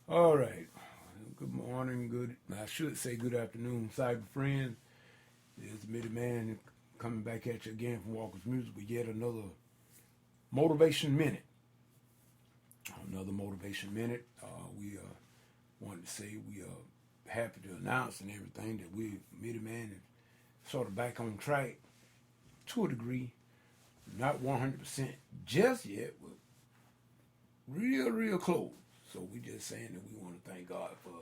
All right. Good morning. I should say good afternoon, cyber friends. It's Midiman coming back at you again from Walker's Music with yet another motivation minute. Another motivation minute. We wanted to say we are happy to announce and everything that we Midiman is sort of back on track to a degree. Not 100% just yet, but real close. So we just saying that we want to thank God for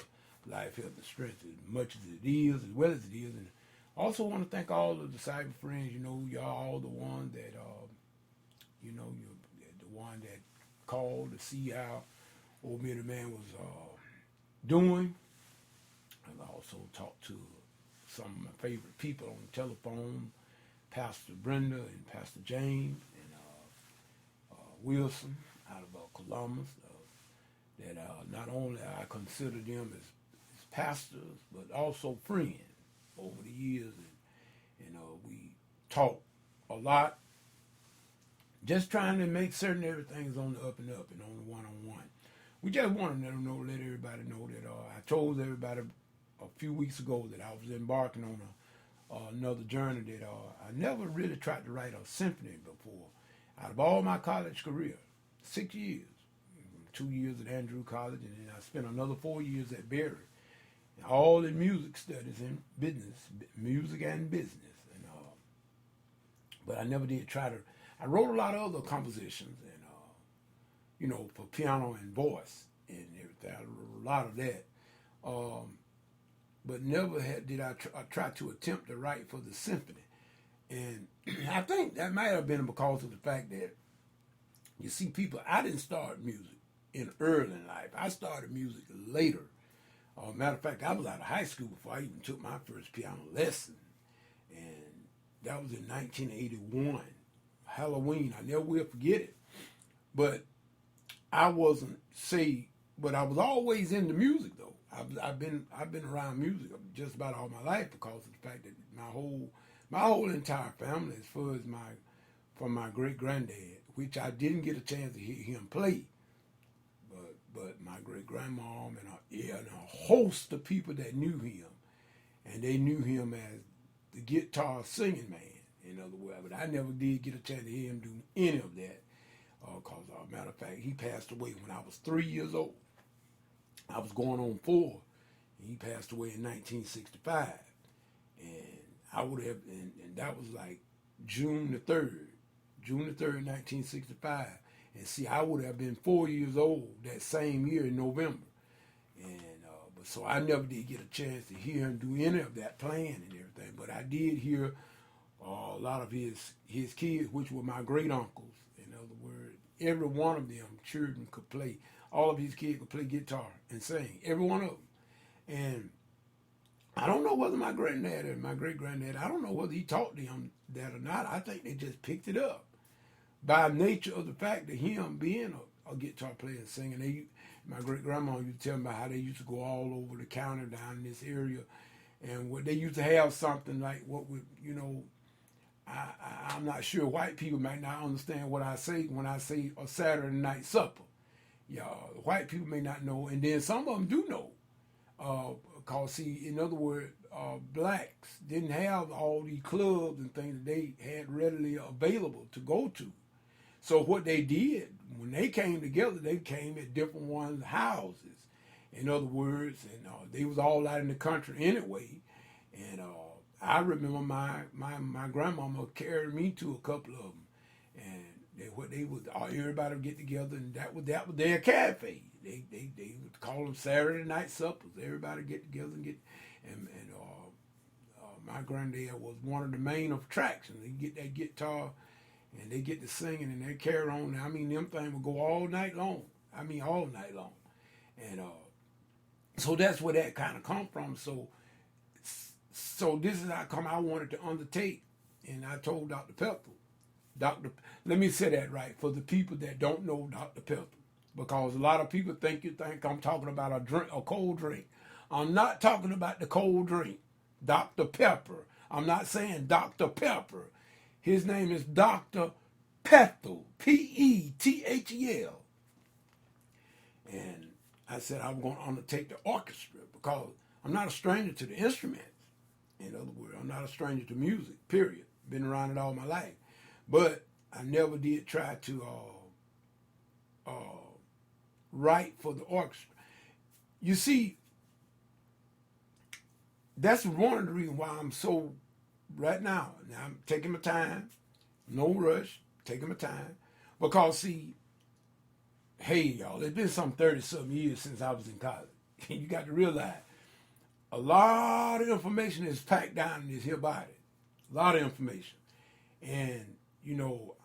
life, health, and strength as much as it is, as well as it is. And also want to thank all of the cyber friends. Y'all all the ones that, you're the one that called to see how old Middleman was doing. I've also talked to some of my favorite people on the telephone, Pastor Brenda and Pastor James and Wilson out of Columbus. That not only I consider them as pastors, but also friends over the years. And we talk a lot, just trying to make certain everything's on the up and up and on the one-on-one. We just want to let everybody know that I told everybody a few weeks ago that I was embarking on another journey that I never really tried to write a symphony before. Out of all my college career, 6 years, 2 years at Andrew College, and then I spent another 4 years at Berry, all in music studies and business, music and business. And but I never did try to. I wrote a lot of other compositions, and for piano and voice and everything. I wrote a lot of that, but never did I try to attempt to write for the symphony. And I think that might have been because of the fact that you see, people. I didn't start music in early life. I started music later. Matter of fact, I was out of high school before I even took my first piano lesson. And that was in 1981. Halloween. I never will forget it. But I wasn't saved. But I was always into music though. I've been around music just about all my life because of the fact that my whole entire family, as far as from my great granddad, which I didn't get a chance to hear him play. But my great grandmom and a host of people that knew him, and they knew him as the guitar singing man. In other words, but I never did get a chance to hear him do any of that. Cause matter of fact, he passed away when I was 3 years old. I was going on 4. And he passed away in 1965, and I would have, and that was like June the 3rd, 1965. And see, I would have been 4 years old that same year in November. And but so I never did get a chance to hear him do any of that playing and everything. But I did hear a lot of his kids, which were my great uncles. In other words, every one of them children could play. All of his kids could play guitar and sing. Every one of them. And I don't know whether my granddad or my great granddad, I don't know whether he taught them that or not. I think they just picked it up by nature of the fact that him being a guitar player and singing. My great grandma used to tell me about how they used to go all over the county down in this area, and what they used to have something like what would I'm not sure white people might not understand what I say when I say a Saturday night supper. Yeah, white people may not know, and then some of them do know. Cause see, in other words, blacks didn't have all these clubs and things that they had readily available to go to. So what they did, when they came together, they came at different ones' houses. In other words, and they was all out in the country anyway. And I remember my grandmama carried me to a couple of them. And what they would, everybody would get together, and that was their cafe. They would call them Saturday night suppers. Everybody get together and get, and my granddad was one of the main attractions. They get that guitar, and they get to singing, and they carry on. I mean, them things would go all night long. I mean, all night long. And so that's where that kind of come from. So this is how come I wanted to undertake, and I told Dr. Pepper, let me say that right for the people that don't know Dr. Pepper, because a lot of people think I'm talking about a cold drink. I'm not talking about the cold drink, Dr. Pepper. I'm not saying Dr. Pepper. His name is Dr. Pethel, P-E-T-H-E-L. And I said I was going to undertake the orchestra because I'm not a stranger to the instruments. In other words, I'm not a stranger to music, period. Been around it all my life. But I never did try to write for the orchestra. You see, that's one of the reasons why I'm so, right now I'm taking my time, no rush, taking my time. Because, see, hey, y'all, it's been some 30-something years since I was in college. You got to realize a lot of information is packed down in this here body. A lot of information. And, you know,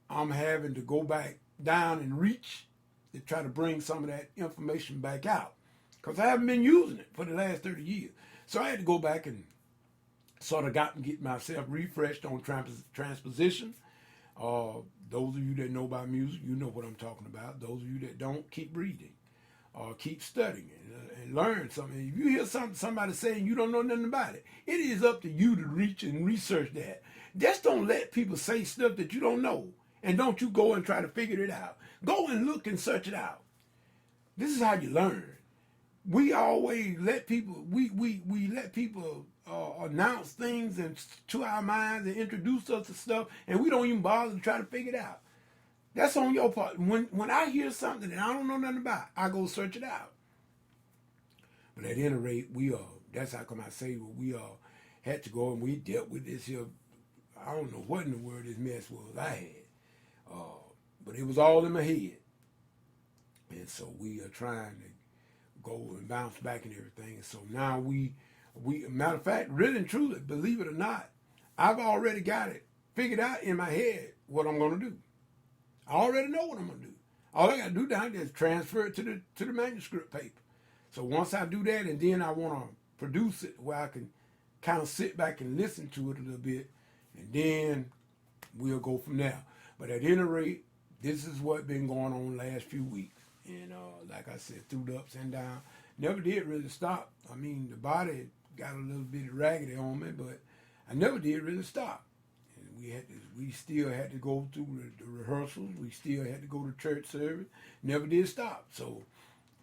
I'm having to go back down and reach to try to bring some of that information back out. Because I haven't been using it for the last 30 years. So I had to go back and sort of get myself refreshed on transposition. Those of you that know about music, you know what I'm talking about. Those of you that don't, keep reading. Keep studying and learn something. If you hear somebody saying you don't know nothing about it, it is up to you to reach and research that. Just don't let people say stuff that you don't know. And don't you go and try to figure it out. Go and look and search it out. This is how you learn. We always let people, we let people announce things and to our minds and introduce us to stuff, and we don't even bother to try to figure it out. That's on your part. When I hear something that I don't know nothing about, I go search it out. But at any rate, that's how come I say we had to go and we dealt with this here. I don't know what in the world this mess was I had. But it was all in my head. And so we are trying to go and bounce back and everything. And so now we matter of fact, really and truly, believe it or not, I've already got it figured out in my head what I'm going to do. I already know what I'm going to do. All I got to do down there is transfer it to the manuscript paper. So once I do that, and then I want to produce it where I can kind of sit back and listen to it a little bit, and then we'll go from there. But at any rate, this is what's been going on the last few weeks. And like I said, through the ups and downs, never did really stop. I mean, the body got a little bit raggedy on me, but I never did really stop. And we still had to go through the rehearsals. We still had to go to church service. Never did stop. So,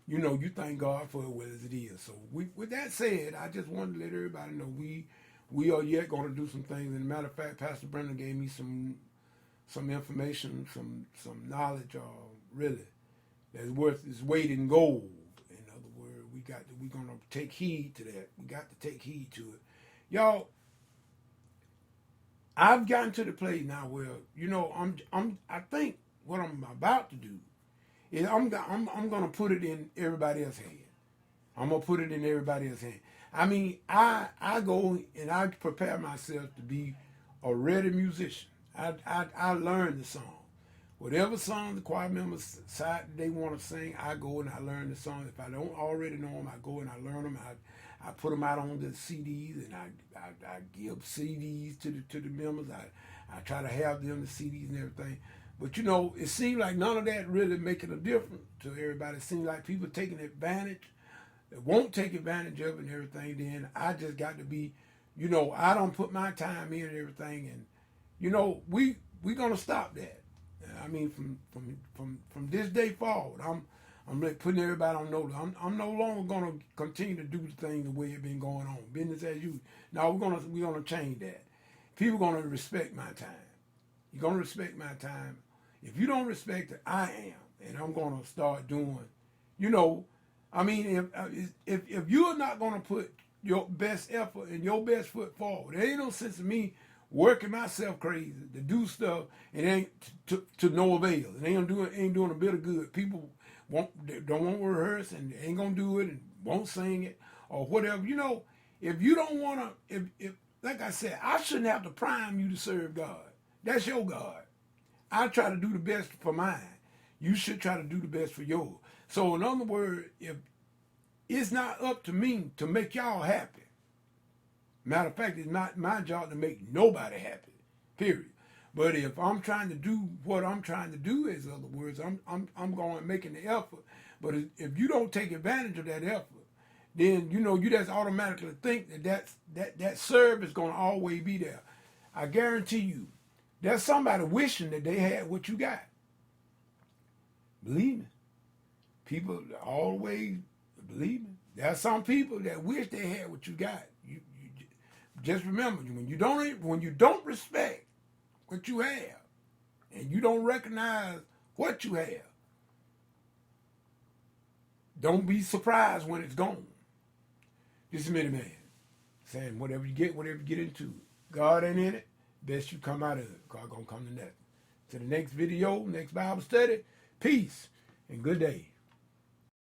you know, you thank God for it as it is. So with that said, I just wanted to let everybody know we are yet going to do some things. And as a matter of fact, Pastor Brendan gave me some information, some knowledge, really, that's worth its weight in gold. In other words, we're gonna take heed to that. We got to take heed to it, y'all. I've gotten to the place now where, you know, I think what I'm about to do is I'm gonna put it in everybody else's hand. I'm gonna put it in everybody else's hand. I mean, I go and I prepare myself to be a ready musician. I learn the song. Whatever song the choir members decide they want to sing, I go and I learn the song. If I don't already know them, I go and I learn them. I put them out on the CDs, and I give CDs to the members. I try to have them the CDs and everything. But, you know, it seems like none of that really making a difference to everybody. It seems like people taking advantage. They won't take advantage of it and everything. Then I just got to be, you know, I don't put my time in and everything. And, you know, we're going to stop that. I mean, from this day forward, I'm putting everybody on notice. I'm no longer gonna continue to do the thing the way it's been going on, business as usual. Now we're gonna change that. People gonna respect my time. You're gonna respect my time. If you don't respect it, I am, and I'm gonna start doing. You know, I mean, if you're not gonna put your best effort and your best foot forward, there ain't no sense of me working myself crazy to do stuff and it ain't to no avail. It ain't doing a bit of good. People don't want to rehearse and ain't gonna do it and won't sing it or whatever. You know, if you don't wanna, if like I said, I shouldn't have to prime you to serve God. That's your God. I try to do the best for mine. You should try to do the best for yours. So in other words, if it's not up to me to make y'all happy. Matter of fact, it's not my job to make nobody happy, period. But if I'm trying to do what I'm trying to do, in other words, I'm going making the effort. But if you don't take advantage of that effort, then you know you just automatically think that serve is going to always be there. I guarantee you, there's somebody wishing that they had what you got. Believe me, People always, believe me, there are some people that wish they had what you got. You just remember, when you don't respect what you have, and you don't recognize what you have, don't be surprised when it's gone. This is Midiman saying, whatever you get into, God ain't in it, best you come out of it. God gonna come to nothing. To the next video, next Bible study, peace and good day.